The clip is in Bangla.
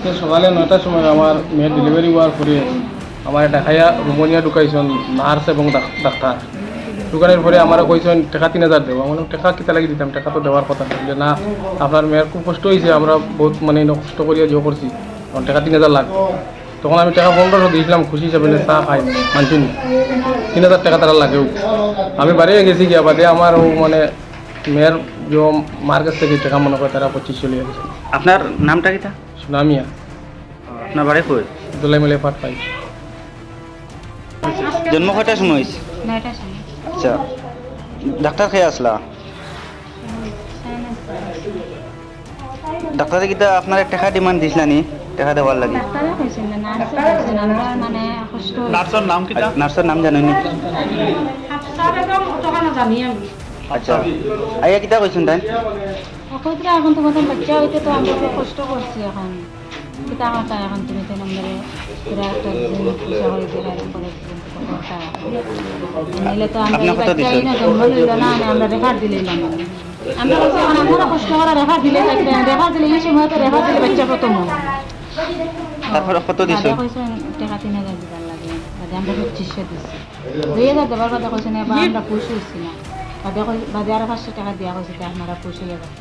আজকে সকালে 9টার সময় আমার মেয়ের ডেলিভারি হওয়ার পরে আমার দেখাইয়া রুমনিয়া ঢুকাইছেন নার্স এবং ডাক্তার। দোকানের পরে আমার কইছেন টাকা 3000 দেবো। আমার টাকা কিতা লাগি দিতাম, টাকা তো দেওয়ার কথা না। যে না, আপনার মেয়ের খুব কষ্ট হয়েছে, আমরা বহুত মানে কষ্ট করিয়া জো করছি, আমার টাকা 3000 লাগবে। তখন আমি টাকা 1500 দিয়েছিলাম খুশি হিসাবে, চা খাই মানছি নি, 3000 টাকা তারা লাগেও। আমি বাড়িয়ে গেছি গিয়া বাদে আমার ও মানে মেয়ের যে মার কাছ থেকে টাকা মনে করে তারা 25 চলে গেছে। আপনার নামটা কিটা? সুনামিয়া আপনার বাড়ি কই? দোলাই মেলে পাট পাই। জন্ম কয়টার সময় হয়েছে? 9টার সময়। আচ্ছা, ডাক্তার খেয়ে আসলা? ডাক্তারে কিটা আপনার টাকা ডিমান্ড দিছিলা নি? টাকা দেওয়ার লাগে? ডাক্তারে কইছেন না, নার্সে কইছেন আমরা মানে কষ্ট হইছে। নার্সের নাম কিটা? নার্সের নাম জানেন নি? হাফসারে তো অতটা না জানি আমি। আচ্ছা, আইয়া কিটা কইছেন তাই? কইতরা এখন তো মতন বাচ্চা হইতে তো আমরা তো কষ্ট করছি এখন। কিতা কথা এখন তুমি তো নম্বরে পুরা একটা দিন পয়সা করে দিলা এরকম করে কথা। নাইলে তো আমরা আপনার কত বাচ্চা দিছেন? না জন্ম লইল না, আমরা রেফার দিলাম। আমরা বলছি এখন আমরা কষ্ট করে রেফার দিলে থাকবে, রেফার দিলে এই সময় তো রেফার দিলে বাচ্চা প্রথম হয়। তারপরে কত দিছেন? বাদে কইছেন টাকা 3000 দিবার লাগে, বাদে আমরা 2500 দিছি। 2000 দেবার কথা কইছেন, এবার আমরা খুশি হইছি না। বাদে আর 500 টাকা দিয়া কইছে যে আপনারা খুশি হয়ে যাবেন।